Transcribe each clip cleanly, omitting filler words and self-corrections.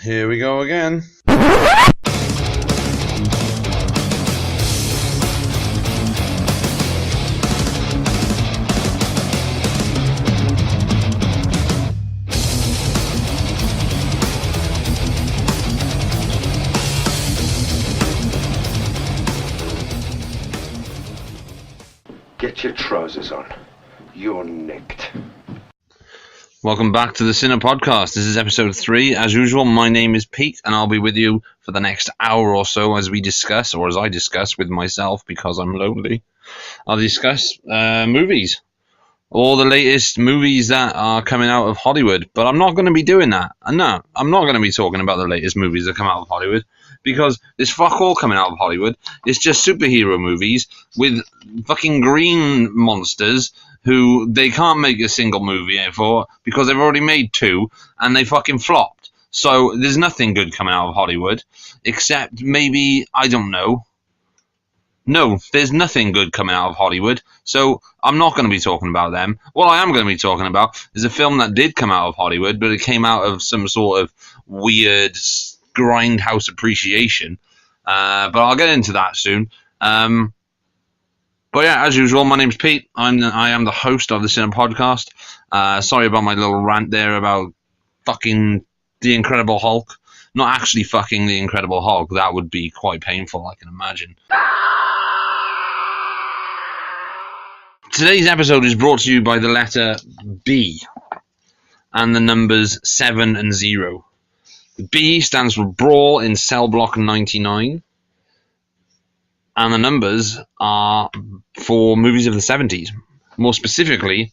Here we go again. Get your trousers on. You're nicked. Welcome back to the Cine-Podcast. This is episode 3. As usual, my name is Pete, and I'll be with you for the next hour or so as we discuss, or as I discuss with myself because I'm lonely. I'll discuss movies. All the latest movies that are coming out of Hollywood. But I'm not going to be doing that. No, I'm not going to be talking about the latest movies that come out of Hollywood. Because there's fuck all coming out of Hollywood. It's just superhero movies with fucking green monsters who they can't make a single movie for because they've already made 2 and they fucking flopped. So there's nothing good coming out of Hollywood except maybe, I don't know. No, there's nothing good coming out of Hollywood, so I'm not going to be talking about them. What I am going to be talking about is a film that did come out of Hollywood, but it came out of some sort of weird grindhouse appreciation. But I'll get into that soon. But yeah, as usual, my name's Pete. I am the host of the Cine-Podcast. Sorry about my little rant there about fucking the Incredible Hulk. Not actually fucking the Incredible Hulk. That would be quite painful, I can imagine. Today's episode is brought to you by the letter B and the numbers 7 and 0. The B stands for Brawl in Cell Block 99. And the numbers are for movies of the 70s. More specifically,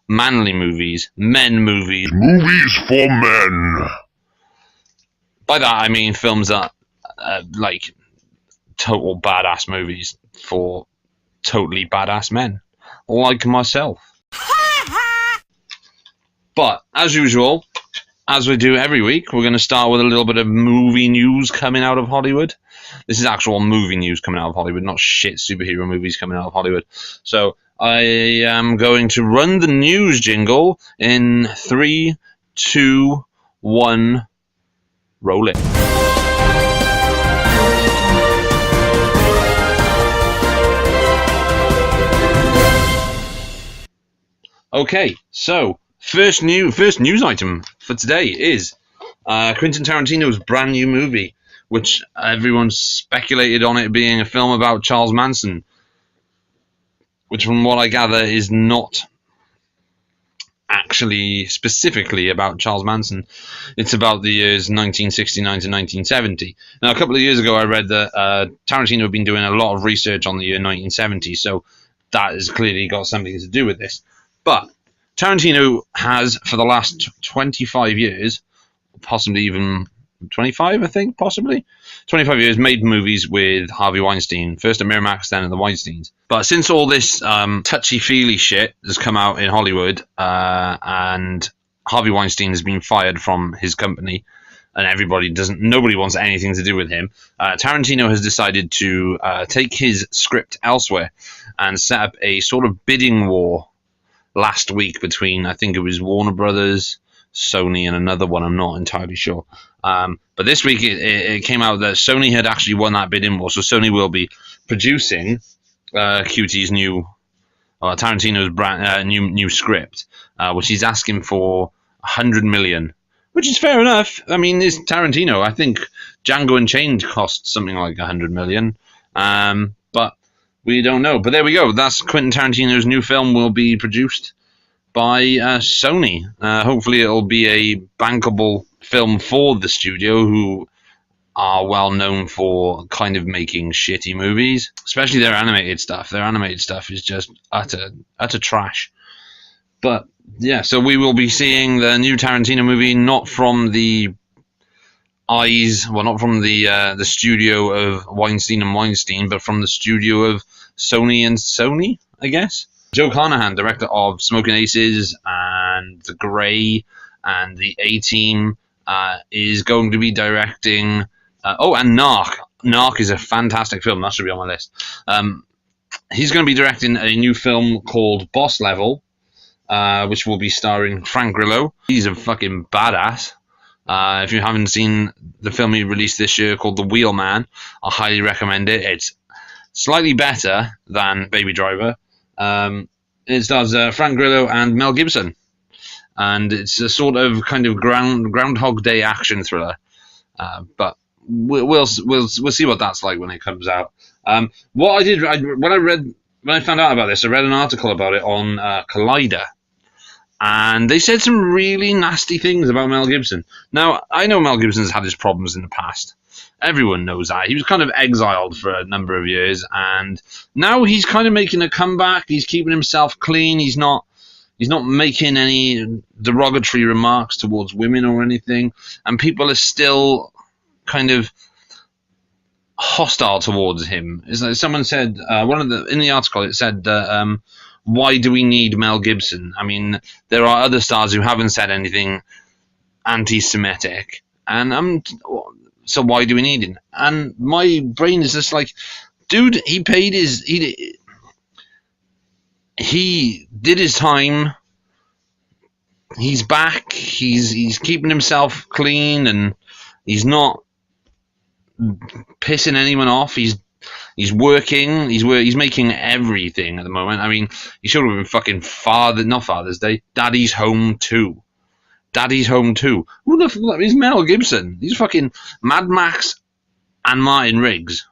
manly movies, men movies. Movies for men. By that I mean films that like total badass movies for totally badass men. Like myself. But, as usual, as we do every week, we're going to start with a little bit of movie news coming out of Hollywood. This is actual movie news coming out of Hollywood, not shit superhero movies coming out of Hollywood. So, I am going to run the news jingle in 3, 2, 1, roll it. Okay, so first news item for today is Quentin Tarantino's brand new movie, which everyone speculated on it being a film about Charles Manson, which from what I gather is not actually specifically about Charles Manson. It's about the years 1969 to 1970. Now, a couple of years ago I read that Tarantino had been doing a lot of research on the year 1970, so that has clearly got something to do with this. But Tarantino has, for the last 25 years, possibly even 25, I think, possibly, 25 years, made movies with Harvey Weinstein, first at Miramax, then at the Weinsteins. But since all this touchy-feely shit has come out in Hollywood, and Harvey Weinstein has been fired from his company, and nobody wants anything to do with him, Tarantino has decided to take his script elsewhere and set up a sort of bidding war last week between, I think it was Warner Brothers, Sony, and another one, I'm not entirely sure. But this week it came out that Sony had actually won that bidding war, so Sony will be producing QT's Tarantino's brand new script, which he's asking for $100 million, which is fair enough. I mean, it's Tarantino. I think Django Unchained cost something like $100 million, but we don't know. But there we go. That's Quentin Tarantino's new film will be produced by Sony. Hopefully it'll be a bankable film for the studio, who are well known for kind of making shitty movies, especially their animated stuff. Their animated stuff is just utter trash. But yeah, so we will be seeing the new Tarantino movie not from the not from the studio of Weinstein and Weinstein, but from the studio of Sony and Sony, I guess. Joe Carnahan, director of Smoking Aces and The Grey and The A-Team, is going to be directing... and Narc. Narc is a fantastic film. That should be on my list. He's going to be directing a new film called Boss Level, which will be starring Frank Grillo. He's a fucking badass. If you haven't seen the film he released this year called The Wheelman, I highly recommend it. It's slightly better than Baby Driver. It stars Frank Grillo and Mel Gibson, and it's a sort of kind of Groundhog Day action thriller. But we'll see what that's like when it comes out. What I did when I found out about this, I read an article about it on Collider. And they said some really nasty things about Mel Gibson. Now, I know Mel Gibson's had his problems in the past. Everyone knows that. He was kind of exiled for a number of years, and now he's kind of making a comeback. He's keeping himself clean. He's not making any derogatory remarks towards women or anything, and people are still kind of hostile towards him. It's like someone said, in the article, it said that why do we need Mel Gibson? I mean, there are other stars who haven't said anything anti-Semitic, and so why do we need him? And my brain is just like, dude, he did his time. He's back. He's keeping himself clean, and he's not pissing anyone off. He's working. He's making everything at the moment. I mean, he should have been fucking not Father's Day. Daddy's Home 2. Daddy's Home 2. Who the fuck is Mel Gibson? He's fucking Mad Max and Martin Riggs,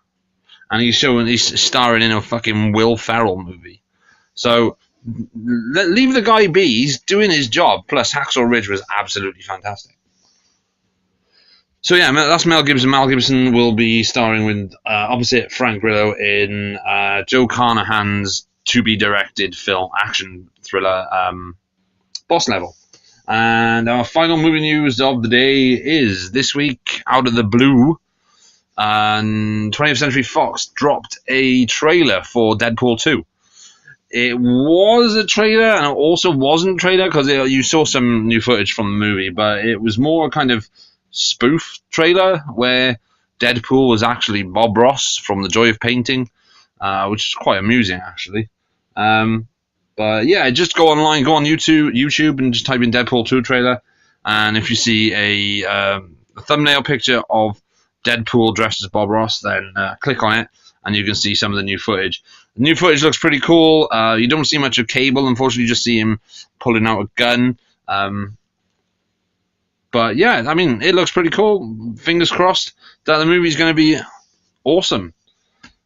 and he's starring in a fucking Will Ferrell movie. So leave the guy be. He's doing his job. Plus, Hacksaw Ridge was absolutely fantastic. So yeah, that's Mel Gibson. Mel Gibson will be starring with opposite Frank Grillo in Joe Carnahan's to-be-directed film action thriller Boss Level. And our final movie news of the day is this week, out of the blue, 20th Century Fox dropped a trailer for Deadpool 2. It was a trailer, and it also wasn't a trailer because you saw some new footage from the movie, but it was more kind of spoof trailer where Deadpool was actually Bob Ross from The Joy of Painting, which is quite amusing actually. But yeah, just go online, go on YouTube and just type in Deadpool 2 trailer, and if you see a thumbnail picture of Deadpool dressed as Bob Ross, then click on it and you can see some of the new footage. The new footage looks pretty cool. You don't see much of Cable, unfortunately. You just see him pulling out a gun. But yeah, I mean, it looks pretty cool. Fingers crossed that the movie's going to be awesome.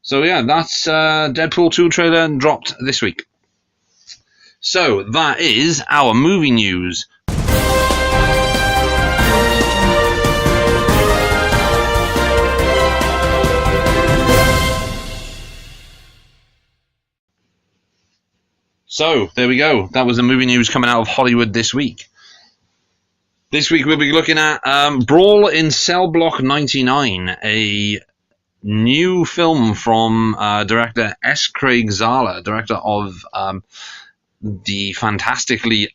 So yeah, that's Deadpool 2 trailer dropped this week. So that is our movie news. So there we go. That was the movie news coming out of Hollywood this week. This week we'll be looking at Brawl in Cell Block 99, a new film from director S. Craig Zahler, director of the fantastically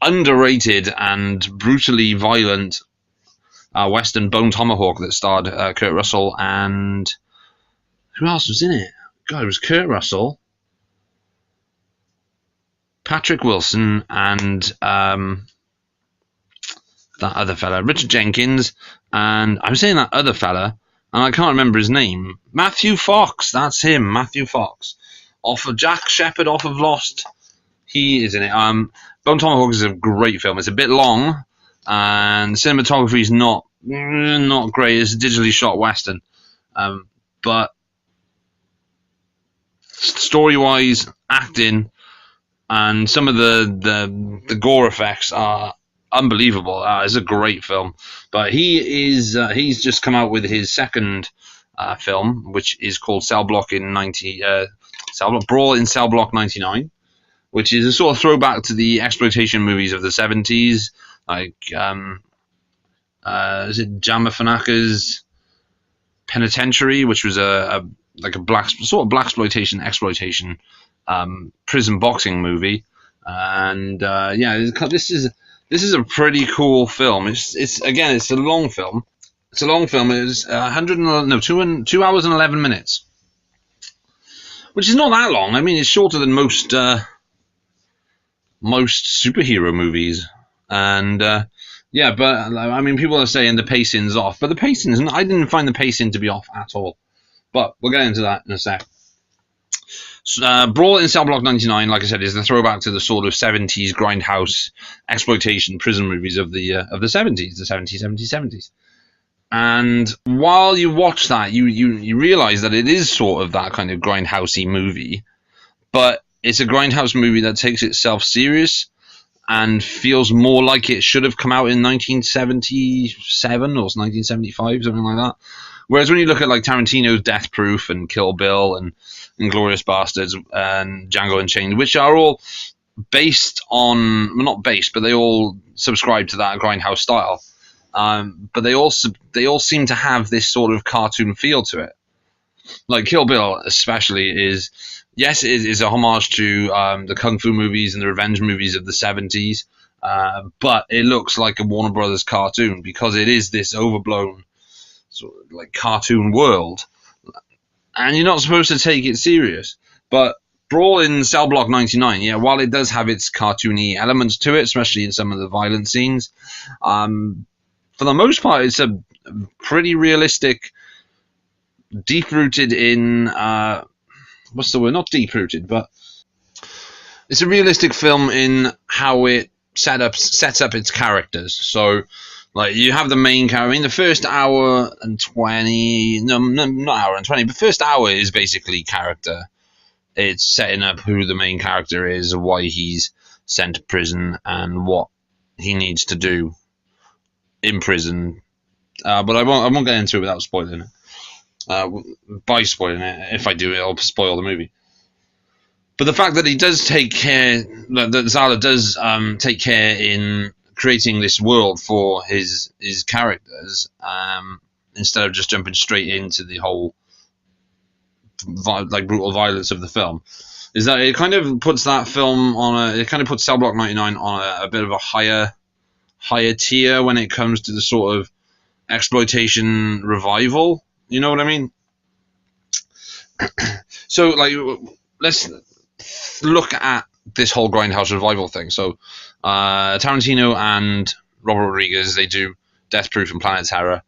underrated and brutally violent Western Bone Tomahawk that starred Kurt Russell and... who else was in it? God, it was Kurt Russell, Patrick Wilson, and... that other fella, Richard Jenkins, and I'm saying that other fella, and I can't remember his name. Matthew Fox, that's him, Matthew Fox. Off of Jack Shepherd, off of Lost. He is in it. Bone Tomahawk is a great film. It's a bit long, and the cinematography is not great. It's a digitally shot Western. But story-wise, acting, and some of the gore effects are unbelievable. It's a great film. But he's just come out with his second film, which is called Brawl in Cell Block 99, which is a sort of throwback to the exploitation movies of the 70s, like is it Jamafanaka's Penitentiary, which was a blaxploitation exploitation prison boxing movie. And yeah, this is a pretty cool film. It's a long film. It's a long film. It's 2 hours and 11 minutes, which is not that long. I mean, it's shorter than most superhero movies, and Yeah, but I mean, people are saying the pacing's off, but the pacing's I didn't find the pacing to be off at all. But we'll get into that in a sec. Brawl in Cell Block 99, like I said, is the throwback to the sort of 70s grindhouse exploitation prison movies of the 70s, the 70s. And while you watch that, you realize that it is sort of that kind of grindhousey movie, but it's a grindhouse movie that takes itself serious and feels more like it should have come out in 1977 or 1975, something like that. Whereas when you look at like Tarantino's Death Proof and Kill Bill and Inglourious Bastards and Django Unchained, which are all based on, well, not based, but they all subscribe to that grindhouse style. But they all seem to have this sort of cartoon feel to it. Like Kill Bill, especially, is a homage to the kung fu movies and the revenge movies of the 70s, but it looks like a Warner Brothers cartoon because it is this overblown sort of like cartoon world, and you're not supposed to take it serious. But Brawl in Cell Block 99, yeah, while it does have its cartoony elements to it, especially in some of the violent scenes, for the most part, it's a pretty realistic, deep-rooted in what's the word? Not deep-rooted, but it's a realistic film in how it sets up its characters. So, like, you have the main character. I mean, the first hour and 20, no, not hour and 20, but first hour is basically character. It's setting up who the main character is, why he's sent to prison, and what he needs to do in prison. But I won't get into it without spoiling it. By spoiling it, if I do, it'll spoil the movie. But the fact that he does take care, that Zala does take care in creating this world for his characters, instead of just jumping straight into the whole brutal violence of the film, is that it kind of puts that film on it kind of puts Cell Block 99 on a bit of a higher tier when it comes to the sort of exploitation revival. You know what I mean? So, like, let's look at this whole grindhouse revival thing. So, Tarantino and Robert Rodriguez, they do Death Proof and Planet Terror.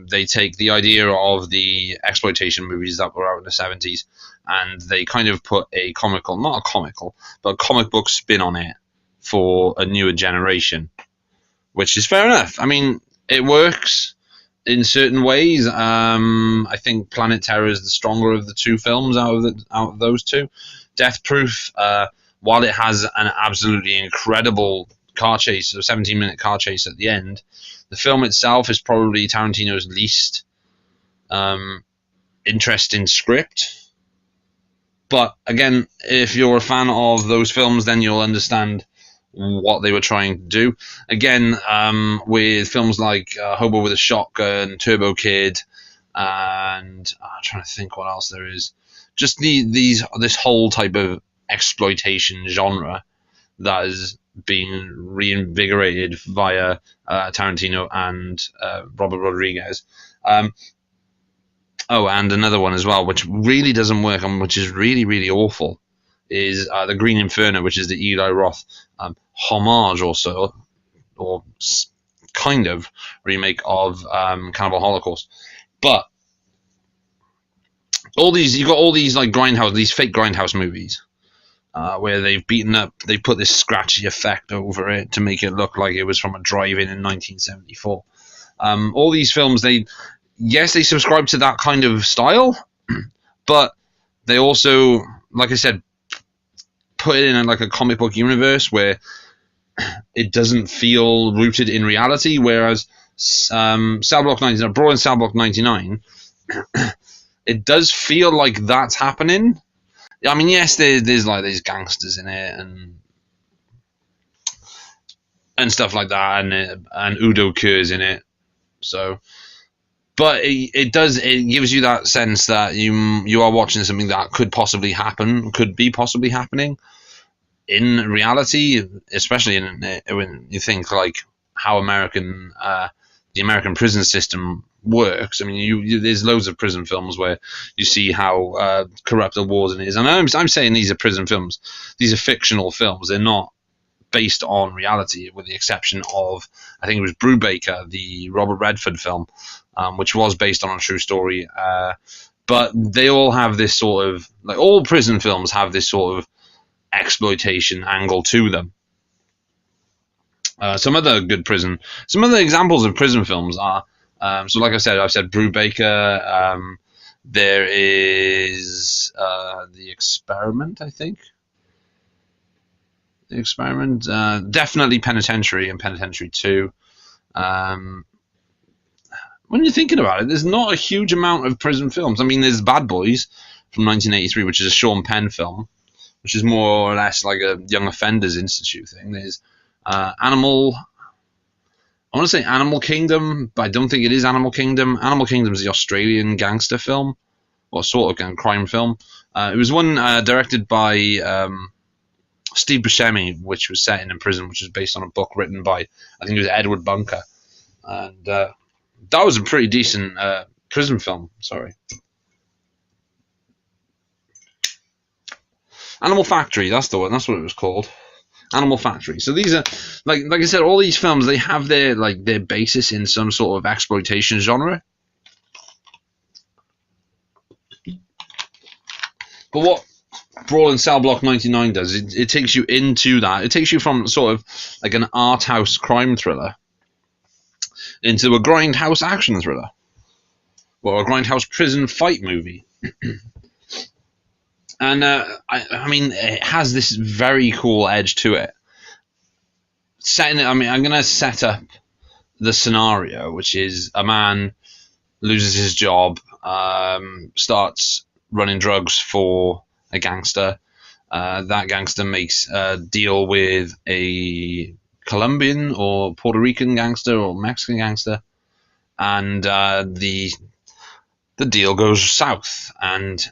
They take the idea of the exploitation movies that were out in the 70s, and they kind of put not a comical, but a comic book spin on it for a newer generation, which is fair enough. I mean, it works in certain ways. I think Planet Terror is the stronger of the two films out of those two. Death Proof, while it has an absolutely incredible car chase, a 17-minute car chase at the end, the film itself is probably Tarantino's least interesting script. But again, if you're a fan of those films, then you'll understand what they were trying to do. Again, with films like Hobo with a Shotgun, Turbo Kid, and I'm trying to think what else there is. Just this whole type of exploitation genre that is being reinvigorated via Tarantino and Robert Rodriguez. And another one as well, which really doesn't work and which is really, really awful, is The Green Inferno, which is the Eli Roth homage also, or kind of remake of Cannibal Holocaust. But you've got all these like these fake grindhouse movies where they put this scratchy effect over it to make it look like it was from a drive-in in 1974. All these films, they subscribe to that kind of style, but they also, like I said, put it in like a comic book universe where it doesn't feel rooted in reality. Whereas Cell Block 99, Brawl in Cell Block 99, it does feel like that's happening. I mean, yes, there's like these gangsters in it and stuff like that, and Udo Kier's in it. So, but it gives you that sense that you are watching something that could be possibly happening in reality, especially when you think like how the American prison system works. I mean, there's loads of prison films where you see how corrupt the warden is, and I'm saying these are prison films. These are fictional films. They're not based on reality, with the exception of, I think it was Brubaker, the Robert Redford film, which was based on a true story. But they all have this sort of, like, all prison films have this sort of exploitation angle to them. Some other examples of prison films are, so like I've said Brubaker. There is The Experiment, I think. The Experiment, definitely Penitentiary and Penitentiary 2. When you're thinking about it, there's not a huge amount of prison films. I mean, there's Bad Boys from 1983, which is a Sean Penn film, which is more or less like a Young Offenders Institute thing. There's I want to say Animal Kingdom, but I don't think it is Animal Kingdom. Animal Kingdom is the Australian gangster film, or sort of crime film. It was one directed by Steve Buscemi, which was set in a prison, which was based on a book written by, I think it was Edward Bunker. And that was a pretty decent prison film, sorry. Animal Factory, that's the one, that's what it was called. Animal Factory. So these are, like I said, all these films, they have their basis in some sort of exploitation genre. But what Brawl in Cell Block 99 does, it takes you into that. It takes you from sort of like an art house crime thriller into a grindhouse action thriller, or a grindhouse prison fight movie. And I mean, it has this very cool edge to it. I'm going to set up the scenario, which is a man loses his job, starts running drugs for a gangster. That gangster makes a deal with a Colombian or Puerto Rican gangster or Mexican gangster, and the deal goes south, and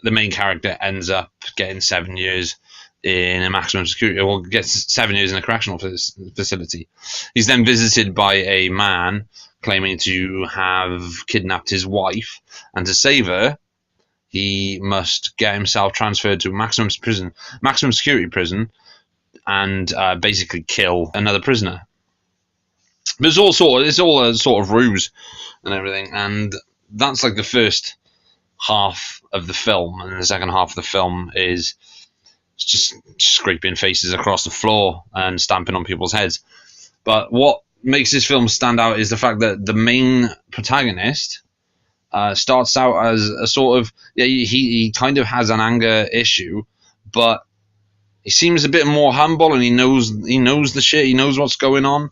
the main character ends up getting 7 years in a maximum security, or gets 7 years in a correctional facility. He's then visited by a man claiming to have kidnapped his wife, and to save her, he must get himself transferred to maximum security prison, and basically kill another prisoner. But it's all a sort of ruse and everything, and that's like the first half of the film, and the second half of the film is just scraping faces across the floor and stamping on people's heads. But what makes this film stand out is the fact that the main protagonist starts out as a sort of, he kind of has an anger issue, but he seems a bit more humble, and he knows the shit. He knows what's going on.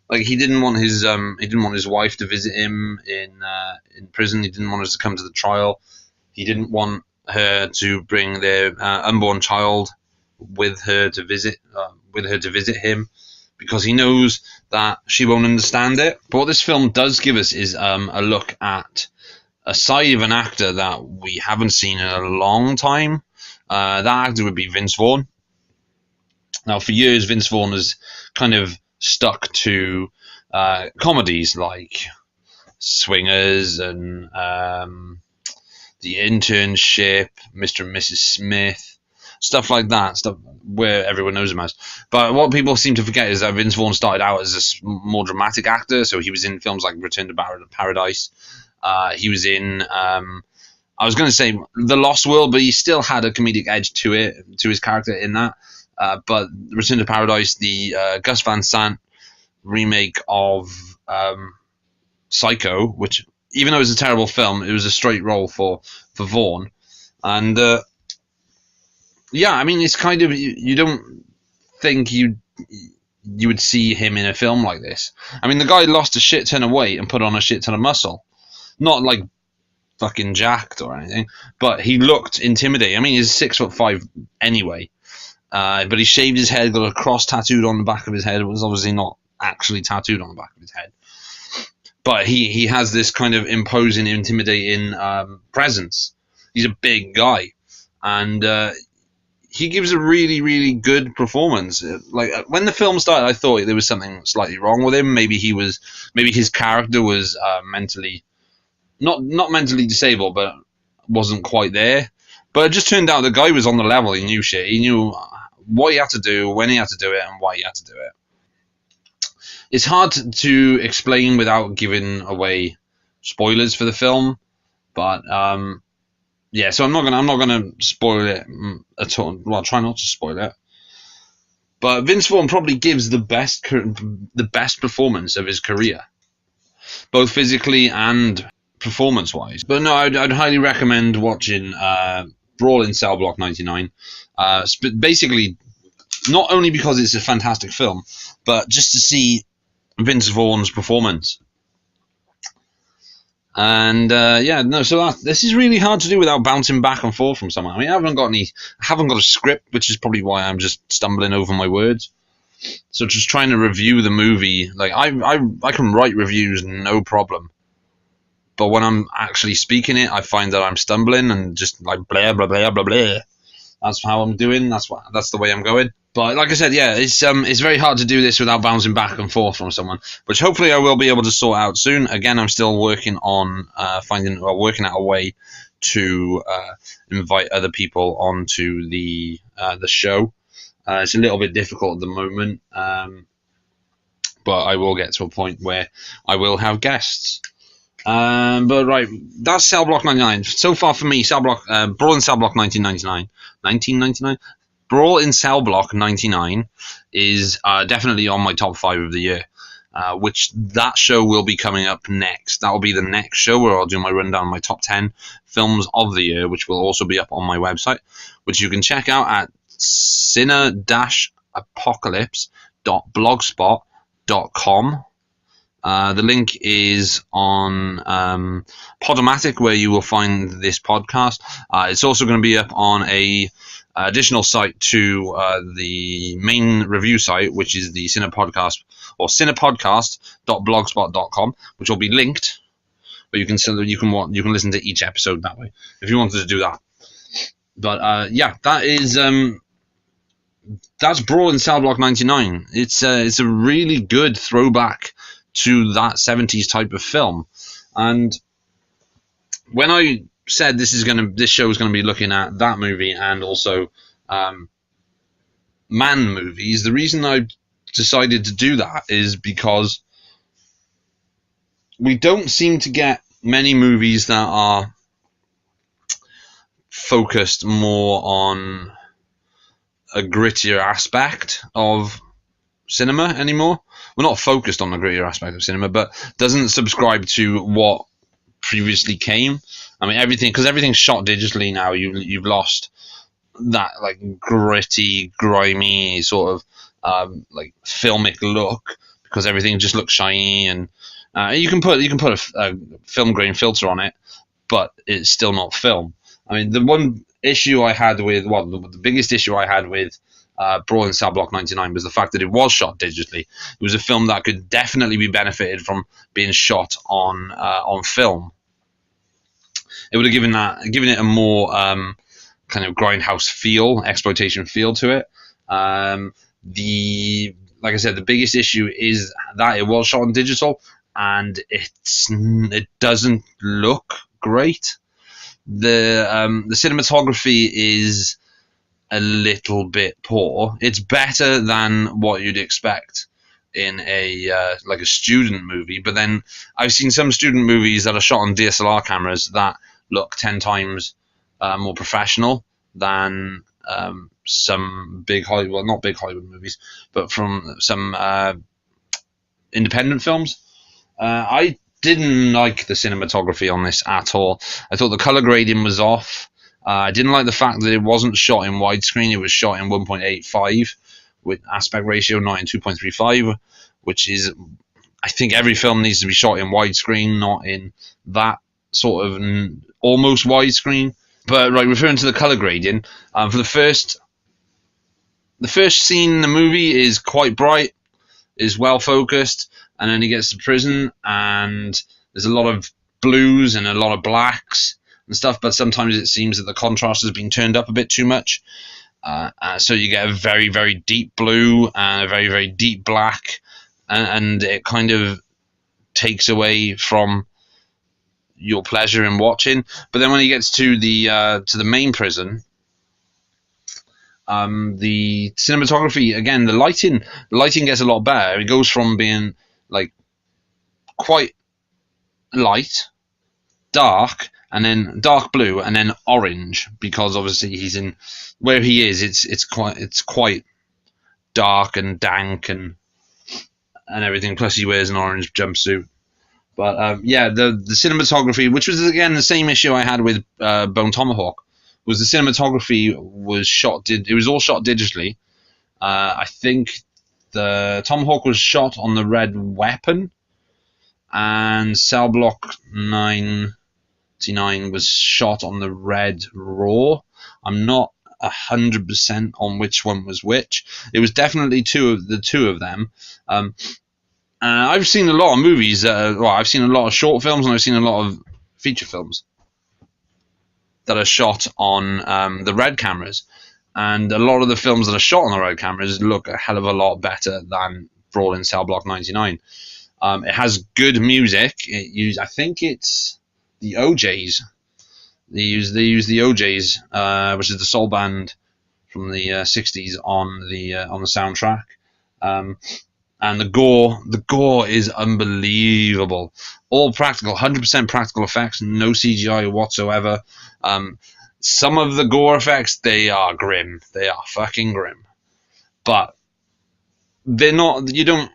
Like, he didn't want his wife to visit him in prison. He didn't want her to come to the trial. He didn't want her to bring their unborn child with her to visit him, because he knows that she won't understand it. But what this film does give us is a look at a side of an actor that we haven't seen in a long time. That actor would be Vince Vaughn. Now, for years, Vince Vaughn has kind of stuck to comedies like Swingers and The Internship, Mr. and Mrs. Smith, stuff like that, stuff where everyone knows him as. But what people seem to forget is that Vince Vaughn started out as a more dramatic actor, so he was in films like Return to Paradise. He was in, I was going to say The Lost World, but he still had a comedic edge to his character in that. But Return to Paradise, the Gus Van Sant remake of Psycho, which, even though it was a terrible film, it was a straight role for Vaughn. And I mean, it's kind of, you don't think you would see him in a film like this. I mean, the guy lost a shit ton of weight and put on a shit ton of muscle. Not like fucking jacked or anything, but he looked intimidating. I mean, he's 6'5" anyway. But he shaved his head, got a cross tattooed on the back of his head. It was obviously not actually tattooed on the back of his head. But he has this kind of imposing, intimidating presence. He's a big guy. And he gives a really, really good performance. Like, when the film started, I thought there was something slightly wrong with him. Maybe his character was mentally, not mentally disabled, but wasn't quite there. But it just turned out the guy was on the level. He knew shit. He knew what he had to do, when he had to do it, and why he had to do it. It's hard to explain without giving away spoilers for the film, but yeah. So I'm not gonna spoil it at all. Well, I'll try not to spoil it. But Vince Vaughn probably gives the best performance of his career, both physically and performance-wise. But no, I'd highly recommend watching Brawl in Cell Block 99. Basically, not only because it's a fantastic film, but just to see Vince Vaughn's performance. And so this is really hard to do without bouncing back and forth from someone. I mean, I haven't got a script, which is probably why I'm just stumbling over my words. So just trying to review the movie, like I can write reviews no problem, but when I'm actually speaking it, I find that I'm stumbling and just like blah blah blah blah blah. That's how I'm doing. That's the way I'm going. But like I said, yeah, it's very hard to do this without bouncing back and forth from someone, which hopefully I will be able to sort out soon. Again, I'm still working on working out a way to invite other people onto the show. It's a little bit difficult at the moment, but I will get to a point where I will have guests. But right, that's Cell Block 99. So far for me, Brawl in Cell Block 1999. Brawl in Cell Block 99 is definitely on my top 5 of the year, which that show will be coming up next. That will be the next show where I'll do my rundown of my top 10 films of the year, which will also be up on my website, which you can check out at cine-apocalypse.blogspot.com. The link is on Podomatic, where you will find this podcast. It's also going to be up on a additional site to the main review site, which is the Cine-Podcast or Cine-Podcast.blogspot.com, which will be linked. But you can listen to each episode that way if you wanted to do that. But yeah, that's Brawl in Cell Block 99. It's a really good throwback to that 70s type of film. And when I said this show is going to be looking at that movie and also man movies, the reason I decided to do that is because we don't seem to get many movies that are focused more on a grittier aspect of cinema anymore. Well, not focused on the grittier aspect of cinema, but doesn't subscribe to what previously came. I mean, everything's shot digitally now. You've lost that like gritty, grimy sort of like filmic look, because everything just looks shiny, and you can put a film grain filter on it, but it's still not film. I mean, the biggest issue I had with Brawl in Cell Block 99 was the fact that it was shot digitally. It was a film that could definitely be benefited from being shot on film. It would have given it a more kind of grindhouse feel, exploitation feel to it. Like I said, the biggest issue is that it was shot on digital and it doesn't look great. The cinematography is a little bit poor. It's better than what you'd expect in a student movie, but then I've seen some student movies that are shot on DSLR cameras that look 10 times more professional than some big Hollywood, well, not big Hollywood movies, but from some independent films. I didn't like the cinematography on this at all. I thought the color grading was off. I didn't like the fact that it wasn't shot in widescreen. It was shot in 1.85 with aspect ratio, not in 2.35, which is, I think every film needs to be shot in widescreen, not in that sort of almost widescreen. But right, referring to the color grading, for the first scene in the movie is quite bright, is well focused, and then he gets to prison and there's a lot of blues and a lot of blacks and stuff, but sometimes it seems that the contrast has been turned up a bit too much. So you get a very, very deep blue and a very, very deep black, and it kind of takes away from your pleasure in watching. But then when he gets to the main prison, The cinematography, again, the lighting gets a lot better. It goes from being like quite light, dark, and then dark blue, and then orange, because obviously he's in where he is. It's quite dark and dank and everything. Plus, he wears an orange jumpsuit. But yeah, the cinematography, which was again the same issue I had with Bone Tomahawk, was the cinematography was shot. It was all shot digitally. I think the Tomahawk was shot on the Red Weapon, and Cell Block 99 was shot on the Red Raw. I'm not 100% on which one was which. It was definitely two of them. I've seen a lot of movies. I've seen a lot of short films, and I've seen a lot of feature films that are shot on the Red cameras. And a lot of the films that are shot on the Red cameras look a hell of a lot better than Brawl in Cell Block 99. It has good music. I think it's the OJs. They use the OJs, which is the soul band from the 60s, on the soundtrack. And the gore is unbelievable. All practical, 100% practical effects, no CGI whatsoever. Some of the gore effects, they are grim. They are fucking grim. But they're not, you don't,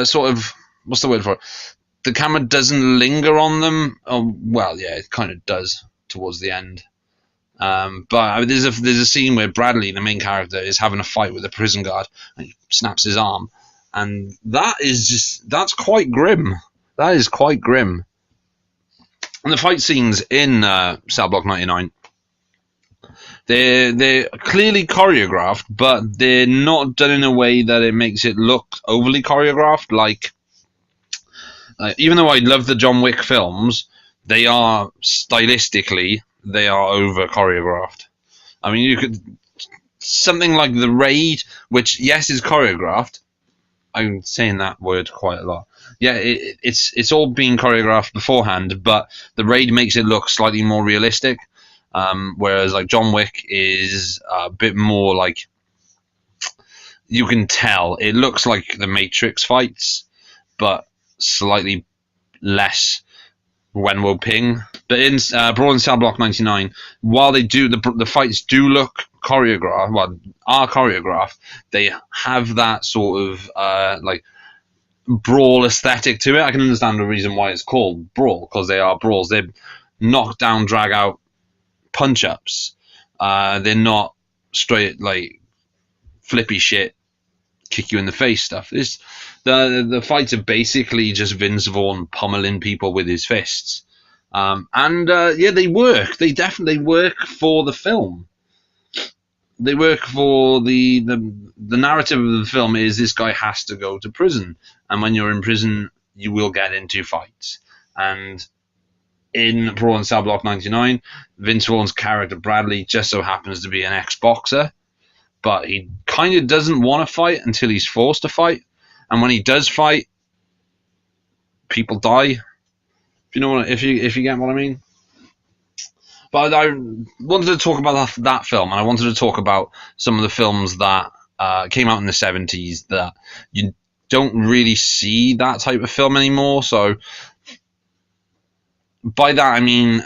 sort of, what's the word for it? The camera doesn't linger on them. Oh, well, yeah, it kind of does towards the end. But there's a scene where Bradley, the main character, is having a fight with a prison guard, and he snaps his arm. And that's quite grim. That is quite grim. And the fight scenes in Cell Block 99, they're clearly choreographed, but they're not done in a way that it makes it look overly choreographed. Like, even though I love the John Wick films, they are stylistically, they are over choreographed. I mean, you could something like The Raid, which yes is choreographed. I'm saying that word quite a lot. Yeah, it's all been choreographed beforehand, but The Raid makes it look slightly more realistic. Whereas like John Wick is a bit more like, you can tell it looks like the Matrix fights, but slightly less Wenwo Ping. But in Brawl in Cell Block 99, while they do the fights do look choreographed, are choreographed, they have that sort of like brawl aesthetic to it. I can understand the reason why it's called Brawl, because they are brawls. They're knock down, drag out punch ups. They're not straight like flippy shit, kick you in the face stuff. The fights are basically just Vince Vaughn pummeling people with his fists. Yeah, they work. They definitely work for the film. They work for the narrative of the film is this guy has to go to prison, and when you're in prison, you will get into fights. And in Brawl in Cell Block 99, Vince Vaughn's character Bradley just so happens to be an ex-boxer, but he kind of doesn't want to fight until he's forced to fight, and when he does fight, people die. If you know what, if you get what I mean. But I wanted to talk about that film, and I wanted to talk about some of the films that came out in the 70s that you don't really see that type of film anymore. So by that I mean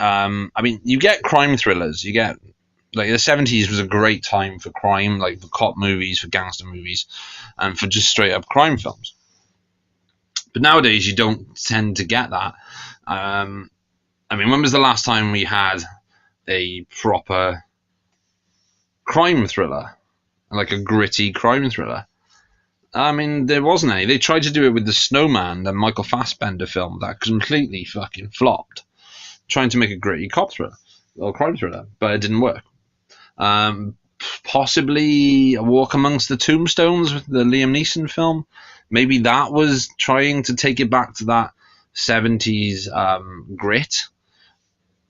you get crime thrillers. You get, like, the 70s was a great time for crime, like for cop movies, for gangster movies, and for just straight up crime films. But nowadays you don't tend to get that. When was the last time we had a proper crime thriller, like a gritty crime thriller? There wasn't any. They tried to do it with The Snowman, the Michael Fassbender film, that completely fucking flopped, trying to make a gritty cop thriller or crime thriller, but it didn't work. Possibly A Walk Amongst the Tombstones, the Liam Neeson film. Maybe that was trying to take it back to that 70s grit.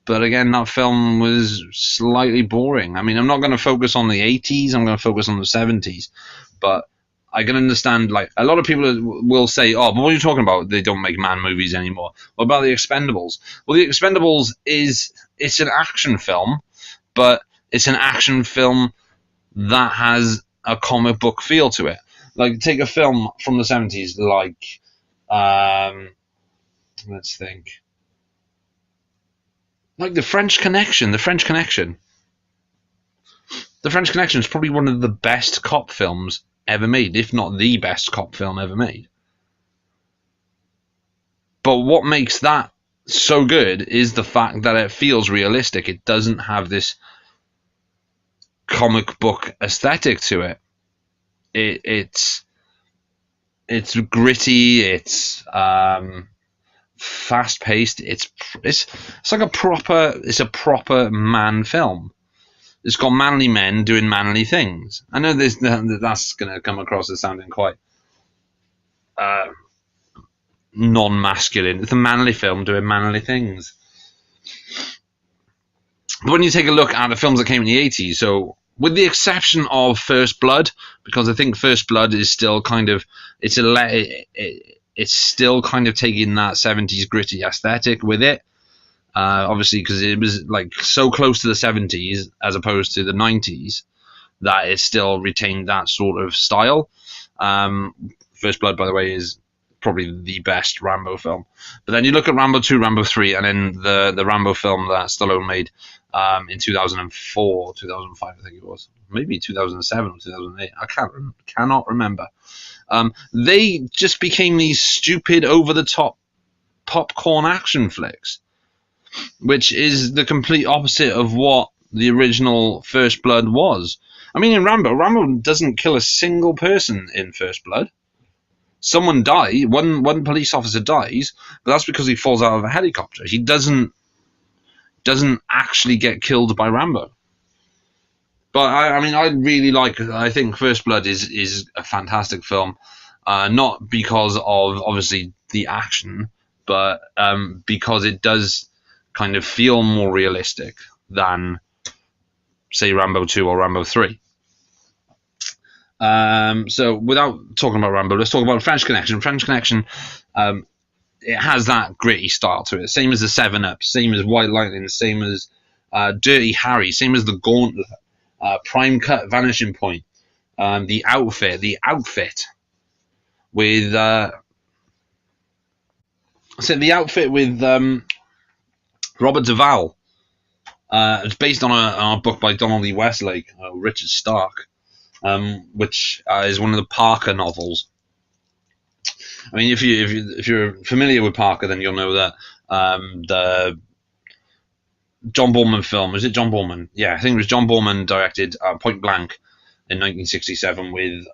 But again, that film was slightly boring. I'm not going to focus on the 80s. I'm going to focus on the 70s. But I can understand, like, a lot of people will say, oh, but what are you talking about? They don't make man movies anymore. What about The Expendables? Well, The Expendables it's an action film, but it's an action film that has a comic book feel to it. Like, take a film from the 70s like, let's think, like The French Connection. The French Connection is probably one of the best cop films ever made, if not the best cop film ever made. But what makes that so good is the fact that it feels realistic. It doesn't have this comic book aesthetic to it. It's gritty. It's fast paced. It's like a proper man film. It's got manly men doing manly things. I know that's going to come across as sounding quite non-masculine. It's a manly film doing manly things. But when you take a look at the films that came in the 80s, so with the exception of First Blood, because I think First Blood is still kind of it's still kind of taking that 70s gritty aesthetic with it. Obviously, because it was like so close to the 70s as opposed to the 90s that it still retained that sort of style. First Blood, by the way, is probably the best Rambo film. But then you look at Rambo 2, Rambo 3, and then the Rambo film that Stallone made in 2004, 2005, I think it was. Maybe 2007 or 2008. I cannot remember. They just became these stupid, over-the-top popcorn action flicks, which is the complete opposite of what the original First Blood was. I mean, in Rambo doesn't kill a single person in First Blood. Someone dies, one police officer dies, but that's because he falls out of a helicopter. He doesn't actually get killed by Rambo. But I think First Blood is a fantastic film, not because of obviously the action, but because it does kind of feel more realistic than, say, Rambo 2 or Rambo 3. So without talking about Rambo, let's talk about French Connection. French Connection, it has that gritty style to it. Same as the 7-Up, same as White Lightning, same as Dirty Harry, same as the Gauntlet, Prime Cut, Vanishing Point, the outfit with Robert Duvall. It's based on a book by Donald E. Westlake, Richard Stark. Which is one of the Parker novels. I mean, if you're familiar with Parker, then you'll know that the John Boorman film, is it John Boorman? Yeah, I think it was John Boorman directed Point Blank in 1967 with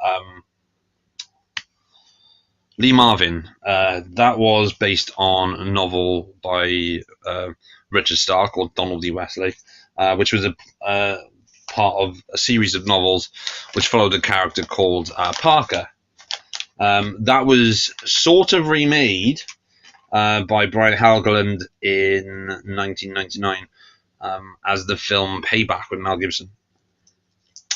Lee Marvin. That was based on a novel by Richard Stark or Donald E. Westlake, which was a part of a series of novels which followed a character called Parker. That was sort of remade by Brian Helgeland in 1999 as the film Payback with Mel Gibson,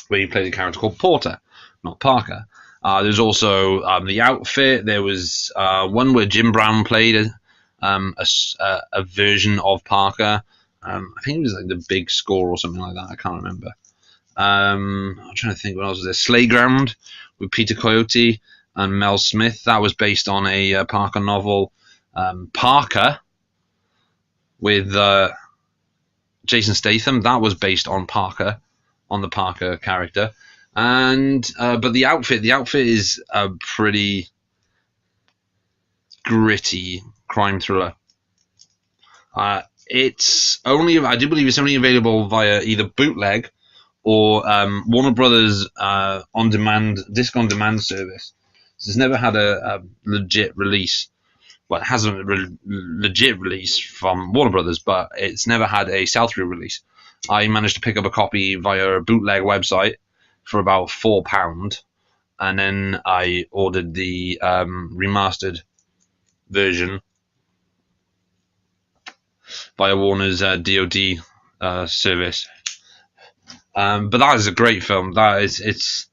where he played a character called Porter, not Parker. There's also The Outfit. There was one where Jim Brown played a version of Parker. I think it was like The Big Score or something like that. I can't remember. I'm trying to think what else was there. Slayground with Peter Coyote and Mel Smith. That was based on a Parker novel. Parker with Jason Statham. That was based on Parker, on the Parker character. And but the outfit is a pretty gritty crime thriller. I do believe it's only available via either bootleg or Warner Brothers disc on demand service. So it's never had a legit release. Well, it hasn't a legit release from Warner Brothers, but it's never had a sell-through release. I managed to pick up a copy via a bootleg website for about £4, and then I ordered the remastered version via Warner's DoD service. But that is a great film. It's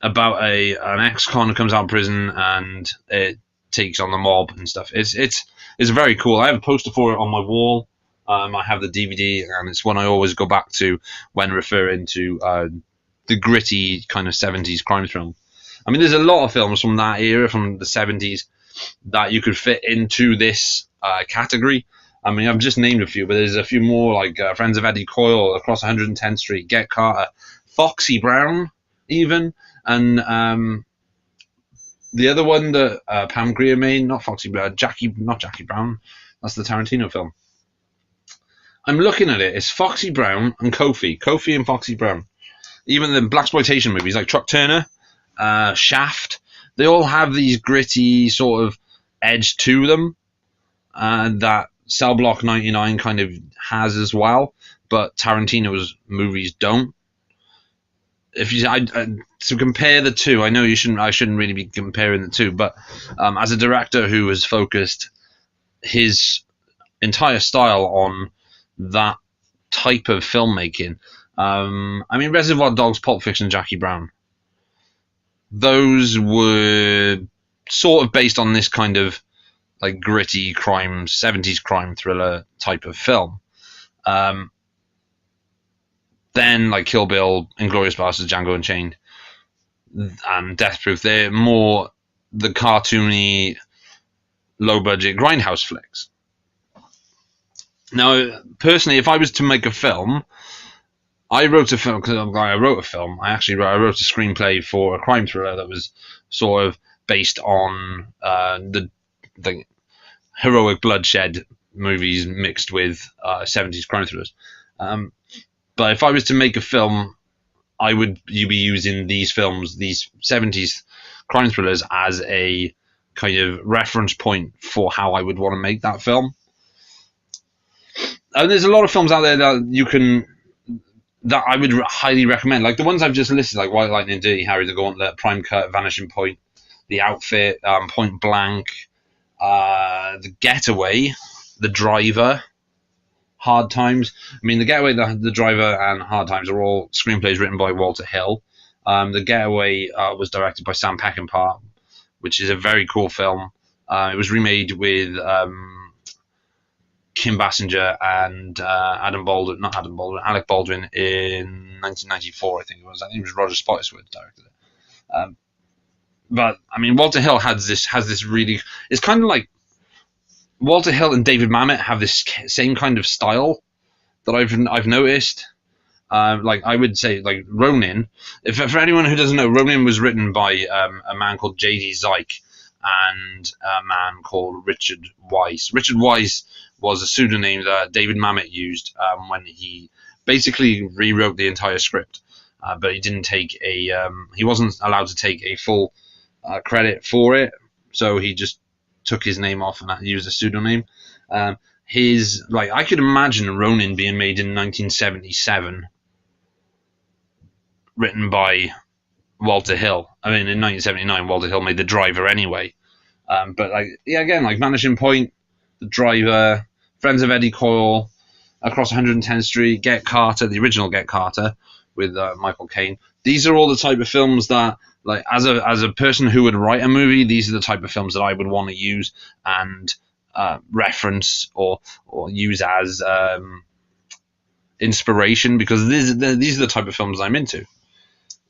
about an ex-con who comes out of prison and it takes on the mob and stuff. It's very cool. I have a poster for it on my wall. I have the DVD, and it's one I always go back to when referring to the gritty kind of 70s crime film. I mean, there's a lot of films from that era, from the 70s, that you could fit into this category. I mean, I've just named a few, but there's a few more, like Friends of Eddie Coyle, Across 110th Street, Get Carter, Foxy Brown, even, and the other one that Pam Grier made, not Foxy Brown, not Jackie Brown, that's the Tarantino film. I'm looking at it, it's Foxy Brown and Kofi and Foxy Brown. Even the blaxploitation movies like Truck Turner, Shaft, they all have these gritty sort of edge to them that Cell Block 99 kind of has as well, but Tarantino's movies don't. If you to compare the two, I know I shouldn't really be comparing the two, but as a director who has focused his entire style on that type of filmmaking, I mean, Reservoir Dogs, Pulp Fiction, Jackie Brown, those were sort of based on this kind of like gritty crime, 70s crime thriller type of film. Then like Kill Bill, Inglourious Basterds, Django Unchained, and Death Proof, they're more the cartoony, low-budget grindhouse flicks. Now, personally, if I was to make a film, I wrote a film. I wrote a screenplay for a crime thriller that was sort of based on the heroic bloodshed movies mixed with 70s crime thrillers. But if I was to make a film, you'd be using these films, these 70s crime thrillers, as a kind of reference point for how I would want to make that film. And there's a lot of films out there that I would highly recommend. Like the ones I've just listed, like White Lightning, Dirty Harry, The Gauntlet, Prime Cut, Vanishing Point, The Outfit, Point Blank, The Getaway, The Driver, Hard Times. I mean, The Getaway, the Driver, and Hard Times are all screenplays written by Walter Hill. The Getaway was directed by Sam Peckinpah, which is a very cool film. It was remade with Kim Basinger and Alec Baldwin in 1994, I think it was. I think it was Roger Spottiswoode directed it. But I mean, Walter Hill has this really. It's kind of like Walter Hill and David Mamet have this same kind of style that I've noticed. Like I would say, like Ronin. For anyone who doesn't know, Ronin was written by a man called J.D. Zeik and a man called Richard Weisz. Richard Weisz was a pseudonym that David Mamet used when he basically rewrote the entire script, but he didn't take he wasn't allowed to take a full credit for it, so he just took his name off and used a pseudonym. I could imagine Ronin being made in 1977, written by Walter Hill. I mean, in 1979, Walter Hill made The Driver anyway. But again, like Vanishing Point, The Driver, Friends of Eddie Coyle, Across 110th Street, Get Carter, the original Get Carter with Michael Caine. These are all the type of films that, like, as a person who would write a movie, these are the type of films that I would want to use and reference or use as inspiration, because these are the type of films I'm into.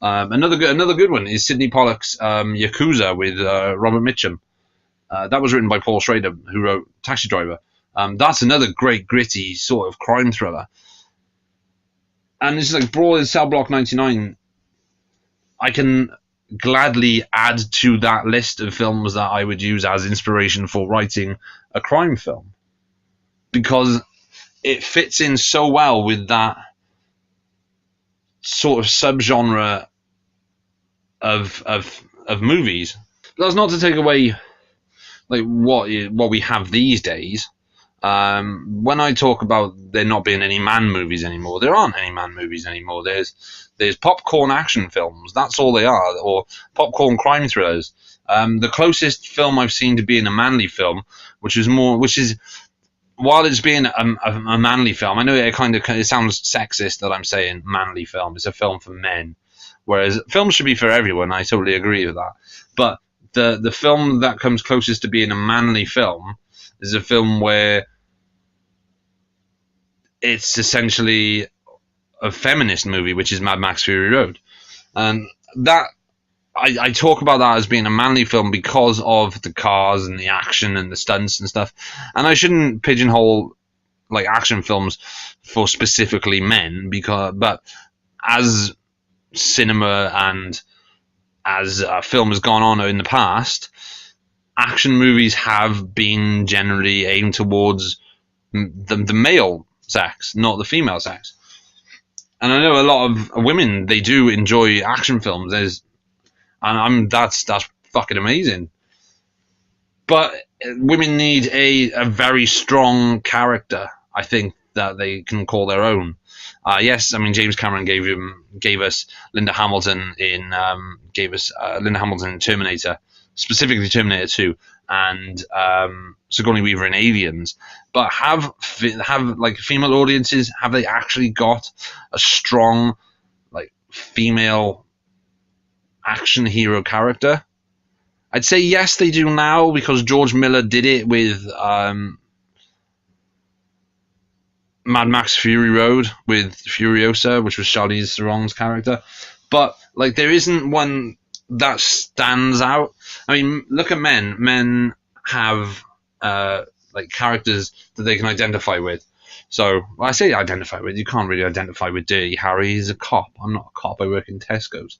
Another good one is Sidney Pollack's Yakuza with Robert Mitchum. That was written by Paul Schrader, who wrote Taxi Driver. That's another great gritty sort of crime thriller. And it's like Brawl in Cell Block 99. I can gladly add to that list of films that I would use as inspiration for writing a crime film, because it fits in so well with that sort of subgenre of movies. That's not to take away like what we have these days. When I talk about there not being any man movies anymore, there aren't any man movies anymore. There's popcorn action films. That's all they are, or popcorn crime thrillers. The closest film I've seen to being a manly film, which is while it's being a manly film, I know it sounds sexist that I'm saying manly film. It's a film for men, whereas film should be for everyone. I totally agree with that. But the film that comes closest to being a manly film is a film where it's essentially a feminist movie, which is Mad Max Fury Road. And that I talk about that as being a manly film because of the cars and the action and the stunts and stuff. And I shouldn't pigeonhole like action films for specifically men, but as cinema and as film has gone on in the past, action movies have been generally aimed towards the male sex, not the female sex. And I know a lot of women, they do enjoy action films. That's fucking amazing. But women need a very strong character, I think, that they can call their own. Yes, I mean James Cameron gave us Linda Hamilton in Terminator, specifically Terminator 2, and Sigourney Weaver in Aliens. But have like female audiences, have they actually got a strong like female action hero character? I'd say yes, they do now, because George Miller did it with Mad Max Fury Road with Furiosa, which was Charlize Theron's character. But like, there isn't one that stands out. I mean, look at men. Men have like characters that they can identify with. So I say identify with. You can't really identify with Dirty Harry. He's a cop. I'm not a cop. I work in Tesco's.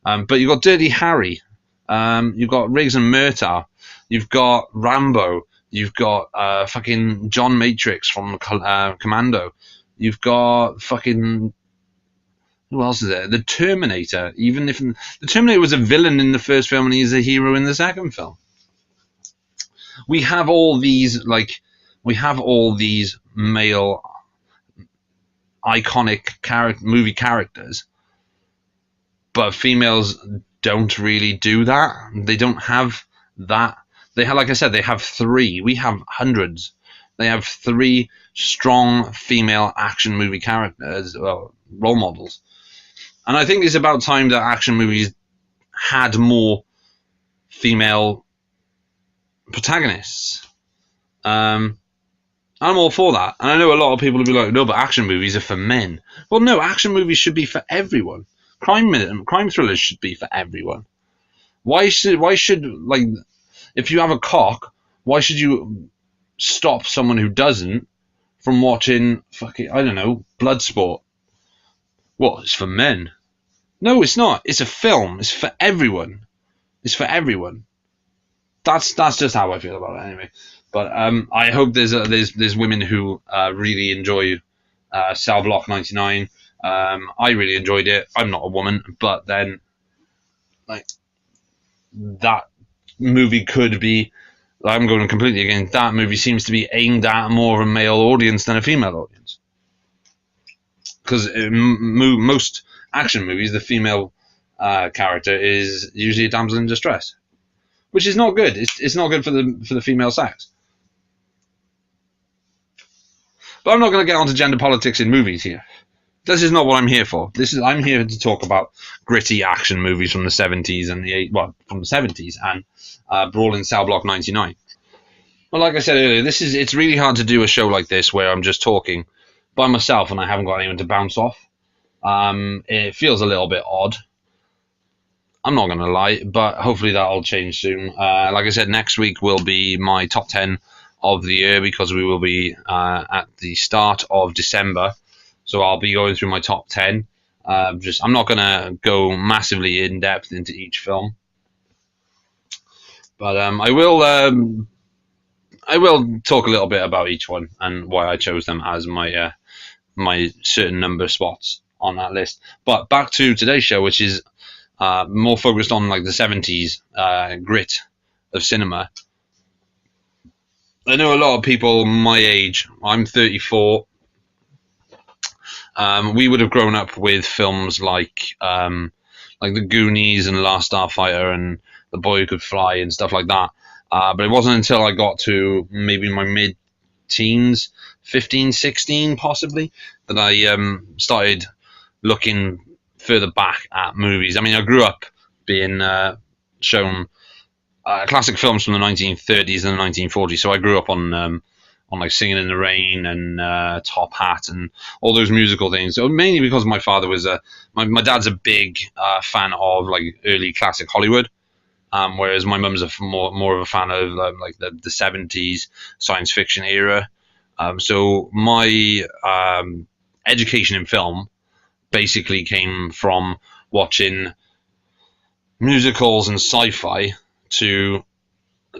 But you've got Dirty Harry. You've got Riggs and Murtaugh. You've got Rambo. You've got fucking John Matrix from Commando. You've got fucking... Who else is there? The Terminator. Even if the Terminator was a villain in the first film and he's a hero in the second film. We have all these male iconic movie characters, but females don't really do that. They don't have that. They have, like I said, they have three. We have hundreds. They have three strong female action movie characters, well, role models. And I think it's about time that action movies had more female protagonists. I'm all for that. And I know a lot of people will be like, no, but action movies are for men. Well, no, action movies should be for everyone. Crime thrillers should be for everyone. Why should like, if you have a cock, why should you stop someone who doesn't from watching fucking, I don't know, Bloodsport? What, it's for men? No, it's not. It's a film. It's for everyone. It's for everyone. That's just how I feel about it anyway. But I hope there's women who really enjoy Cell Block 99. I really enjoyed it. I'm not a woman, but then like that movie could be. I'm going completely against that movie. Seems to be aimed at more of a male audience than a female audience. Because most action movies, the female character is usually a damsel in distress, which is not good. It's not good for the female sex. But I'm not going to get onto gender politics in movies here. This is not what I'm here for. I'm here to talk about gritty action movies from the 70s and from the 70s and Brawl in Cell Block 99. Well, like I said earlier, it's really hard to do a show like this where I'm just talking by myself and I haven't got anyone to bounce off. It feels a little bit odd. I'm not going to lie, but hopefully that'll change soon. Like I said, next week will be my top 10 of the year because we will be at the start of December. So I'll be going through my top 10. I'm not going to go massively in depth into each film, but I will talk a little bit about each one and why I chose them as my my certain number spots on that list. But back to today's show, which is more focused on like the 70s grit of cinema. I know a lot of people my age. I'm 34. We would have grown up with films like The Goonies and Last Starfighter and The Boy Who Could Fly and stuff like that. But it wasn't until I got to maybe my mid-teens, 15, 16 possibly, that I started looking further back at movies. I mean, I grew up being shown classic films from the 1930s and the 1940s, so I grew up on on like Singing in the Rain and Top Hat and all those musical things. So mainly because my father was my dad's a big fan of like early classic Hollywood, whereas my mum's more of a fan of like the 70s science fiction era. So my education in film basically came from watching musicals and sci-fi to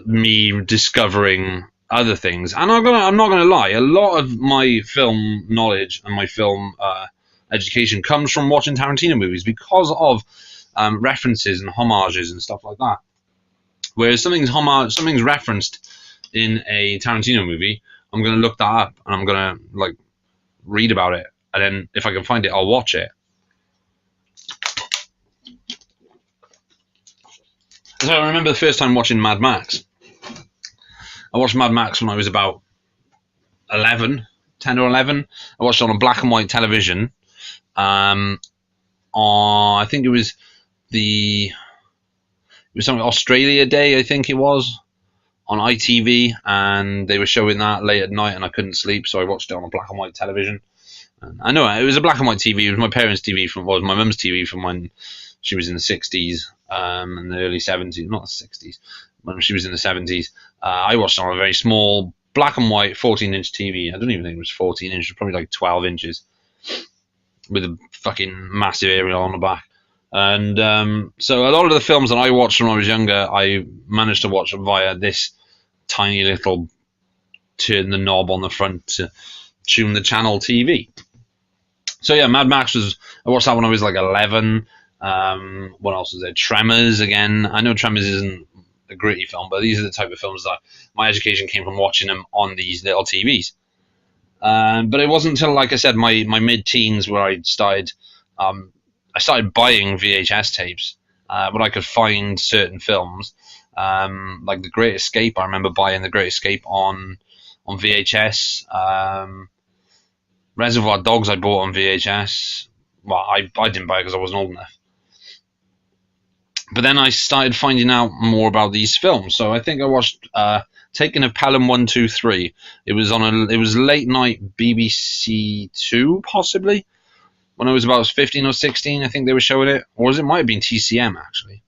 me discovering other things. And I'm not gonna lie, a lot of my film knowledge and my film education comes from watching Tarantino movies because of references and homages and stuff like that. Whereas something's referenced in a Tarantino movie, I'm gonna look that up and I'm gonna like read about it, and then if I can find it, I'll watch it. So I remember the first time watching Mad Max. I watched Mad Max when I was about 10 or 11. I watched it on a black and white television. I think it was something Australia Day, I think it was, on ITV, and they were showing that late at night, and I couldn't sleep, so I watched it on a black and white television. And I know it was a black and white TV. It was my parents' TV my mum's TV from when she was in the 60s and the early 70s, not the 60s, when she was in the 70s. I watched it on a very small black and white 14-inch TV. I don't even think it was 14 inches, probably like 12 inches, with a fucking massive aerial on the back. And so a lot of the films that I watched when I was younger, I managed to watch via this tiny little turn the knob on the front to tune the channel TV. So yeah, Mad Max I watched that when I was like 11. What else was there? Tremors again. I know Tremors isn't a gritty film, but these are the type of films that my education came from watching them on these little TVs. But it wasn't until, like I said, my mid-teens where I started buying VHS tapes when I could find certain films, like The Great Escape. I remember buying The Great Escape on VHS. Reservoir Dogs I bought on VHS. Well, I didn't buy it because I wasn't old enough. But then I started finding out more about these films. So I think I watched Taken of Pelham 1, 2, 3. It was late night BBC 2 possibly. When I was about 15 or 16, I think they were showing it. Or it might have been TCM actually.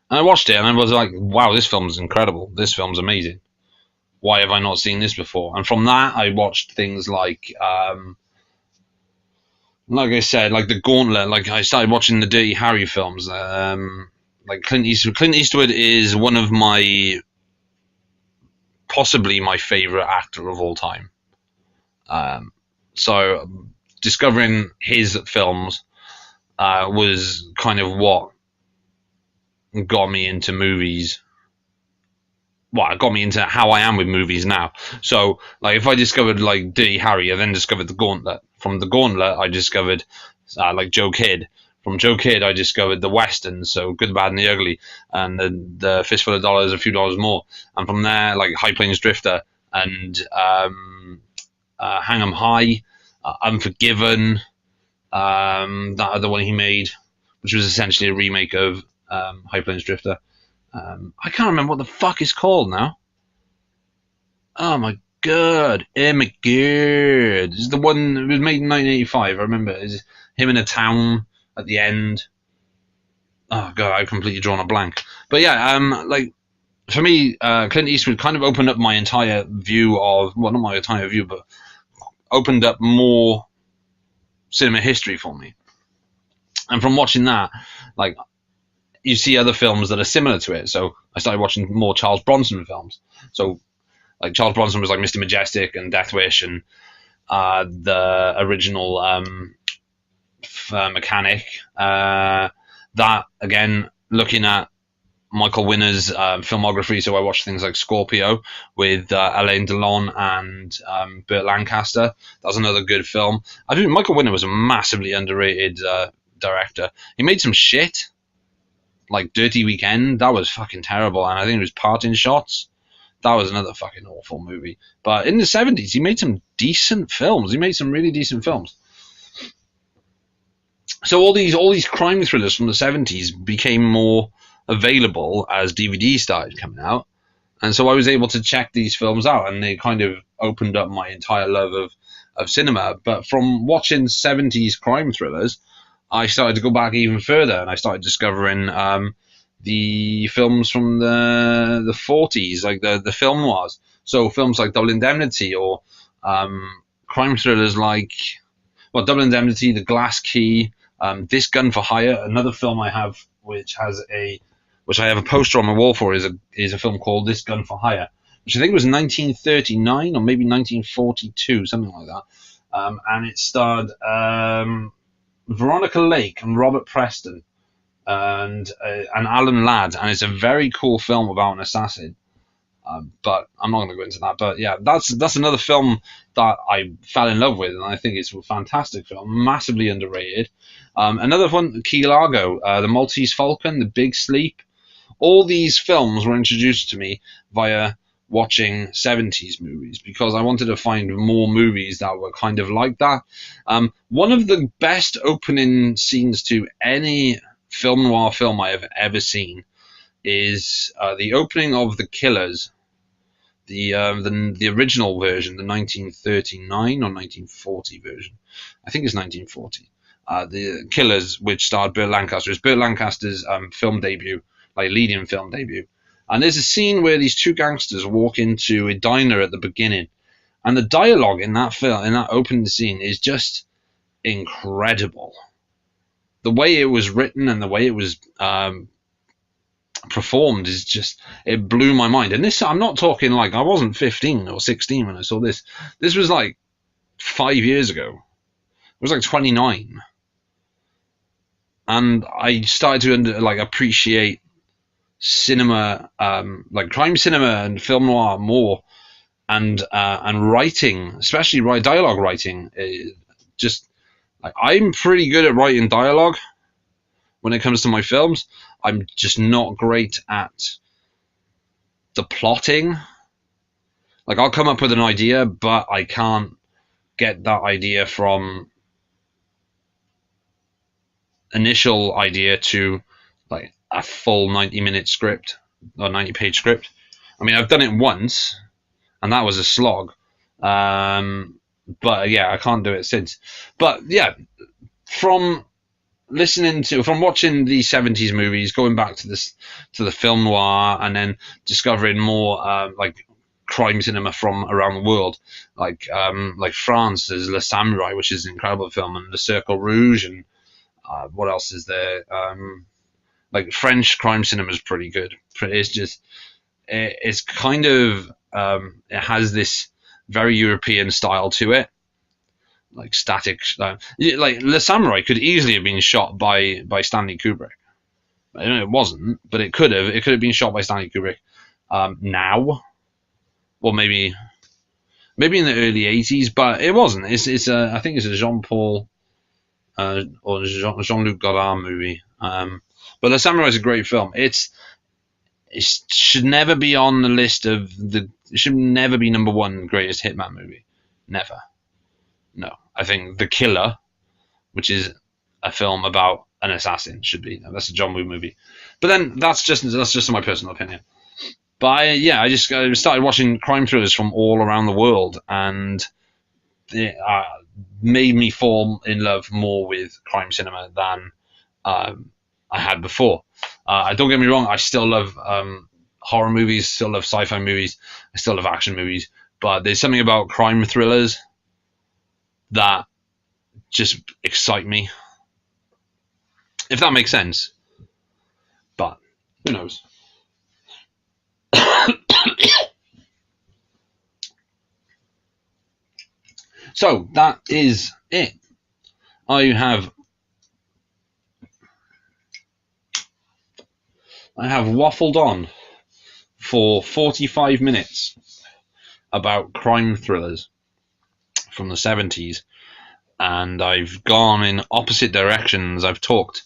And I watched it and I was like, wow, this film's incredible. This film's amazing. Why have I not seen this before? And from that I watched things like I said, like The Gauntlet. Like I started watching the Dirty Harry films. Like Clint Eastwood. Clint Eastwood is one of possibly my favorite actor of all time. So discovering his films was kind of what got me into movies. Well, it got me into how I am with movies now. So, like, if I discovered, like, Dirty Harry, I then discovered The Gauntlet. From The Gauntlet, I discovered, like, Joe Kidd. From Joe Kidd, I discovered the Westerns, so Good, the Bad, and the Ugly, and the Fistful of Dollars, A Few Dollars More. And from there, like, High Plains Drifter, and Hang 'em High, Unforgiven, that other one he made, which was essentially a remake of High Plains Drifter. I can't remember what the fuck it's called now. Oh my god. Oh my god. It's the one, it was made in 1985, I remember. It's him in a town at the end. Oh god, I've completely drawn a blank. But yeah, like, for me, Clint Eastwood kind of opened up my entire view of, well, not my entire view, but opened up more cinema history for me. And from watching that, like, you see other films that are similar to it. So I started watching more Charles Bronson films. So, like, Charles Bronson was like Mr. Majestic and Death Wish and the original Mechanic. That, again, looking at Michael Winner's filmography. So I watched things like Scorpio with Alain Delon and Burt Lancaster. That was another good film. I think Michael Winner was a massively underrated director. He made some shit, like Dirty Weekend. That was fucking terrible. And I think it was Parting Shots. That was another fucking awful movie. But in the 70s, he made some decent films. He made some really decent films. So all these crime thrillers from the 70s became more available as DVDs started coming out. And so I was able to check these films out, and they kind of opened up my entire love of cinema. But from watching 70s crime thrillers, I started to go back even further, and I started discovering the films from the 40s, like the film noirs. So films like Double Indemnity, or crime thrillers like, well, Double Indemnity, The Glass Key, This Gun for Hire. Another film I have, which I have a poster on my wall for, is a film called This Gun for Hire, which I think was 1939 or maybe 1942, something like that. And it starred Veronica Lake and Robert Preston and Alan Ladd, and it's a very cool film about an assassin. But I'm not going to go into that. But yeah, that's another film that I fell in love with, and I think it's a fantastic film, massively underrated. Another one, Key Largo, The Maltese Falcon, The Big Sleep. All these films were introduced to me via watching 70s movies, because I wanted to find more movies that were kind of like that. One of the best opening scenes to any film noir film I have ever seen is the opening of The Killers, the original version, the 1939 or 1940 version. I think it's 1940. The Killers, which starred Burt Lancaster. It's Burt Lancaster's film debut, like leading film debut. And there's a scene where these two gangsters walk into a diner at the beginning, and the dialogue in that film, in that opening scene, is just incredible. The way it was written and the way it was performed is just, it blew my mind. And this, I'm not talking like, I wasn't 15 or 16 when I saw this. This was like 5 years ago. It was like 29. And I started to appreciate cinema, like crime cinema and film noir more, and writing, especially dialogue writing. Just like, I'm pretty good at writing dialogue when it comes to my films. I'm just not great at the plotting. Like, I'll come up with an idea, but I can't get that idea from initial idea to like a full 90-minute script or 90-page script. I mean, I've done it once, and that was a slog. But yeah, I can't do it since. But yeah, from watching the 70s movies, going back to the film noir, and then discovering more like crime cinema from around the world, like France, there's Le Samurai, which is an incredible film, and Le Cercle Rouge, and what else is there? Like French crime cinema is pretty good. It's kind of it has this very European style to it, like static. Like Le Samurai could easily have been shot by Stanley Kubrick. I know it wasn't, but it could have. It could have been shot by Stanley Kubrick now, or maybe in the early 80s, but it wasn't. It's I think it's a Jean-Paul or Jean-Luc Godard movie. But The Samurai is a great film. It should never be on the list of it should never be number one greatest Hitman movie. Never. No. I think The Killer, which is a film about an assassin, should be. That's a John Woo movie. But then that's just my personal opinion. But I just started watching crime thrillers from all around the world, and it made me fall in love more with crime cinema than I had before. Don't get me wrong, I still love horror movies, still love sci-fi movies, I still love action movies, but there's something about crime thrillers that just excite me, if that makes sense. But who knows? So that is it. I have waffled on for 45 minutes about crime thrillers from the 70s, and I've gone in opposite directions. I've talked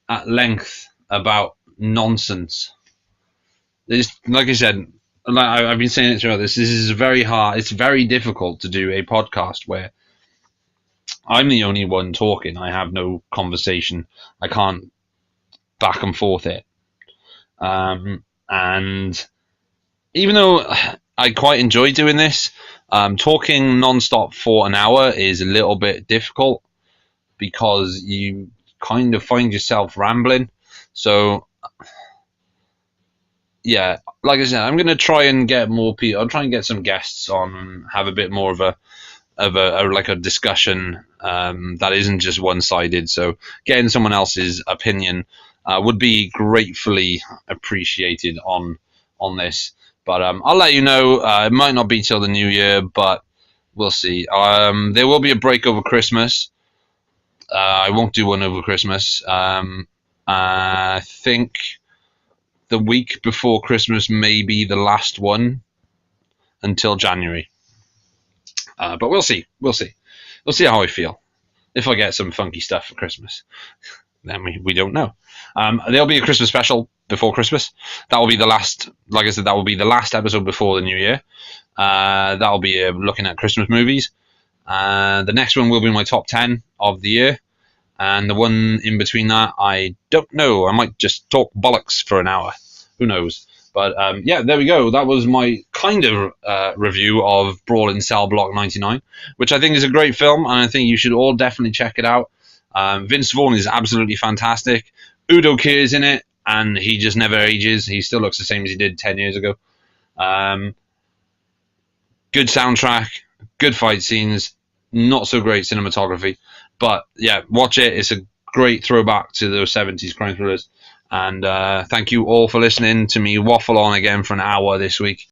at length about nonsense. Like I said, I've been saying it throughout this is very hard. It's very difficult to do a podcast where I'm the only one talking. I have no conversation. I can't back and forth it. And even though I quite enjoy doing this, talking non-stop for an hour is a little bit difficult because you kind of find yourself rambling. So yeah, like I said, I'm gonna try and get more people. I'll try and get some guests on and have a bit more of a discussion that isn't just one-sided. So getting someone else's opinion would be gratefully appreciated on this. But I'll let you know. It might not be till the new year, but we'll see. There will be a break over Christmas. I won't do one over Christmas. I think the week before Christmas may be the last one until January. But we'll see. We'll see. We'll see how I feel. If I get some funky stuff for Christmas, then we don't know. There'll be a Christmas special before Christmas. That will be the last. Like I said, that will be the last episode before the new year. That will be looking at Christmas movies. The next one will be my top 10 of the year. And the one in between that, I don't know. I might just talk bollocks for an hour. Who knows? But yeah, there we go. That was my kind of review of Brawl in Cell Block 99, which I think is a great film, and I think you should all definitely check it out. Vince Vaughn is absolutely fantastic. Udo Kier's in it, and he just never ages. He still looks the same as he did 10 years ago. Good soundtrack, good fight scenes, not so great cinematography. But yeah, watch it. It's a great throwback to those 70s crime thrillers. And thank you all for listening to me waffle on again for an hour this week.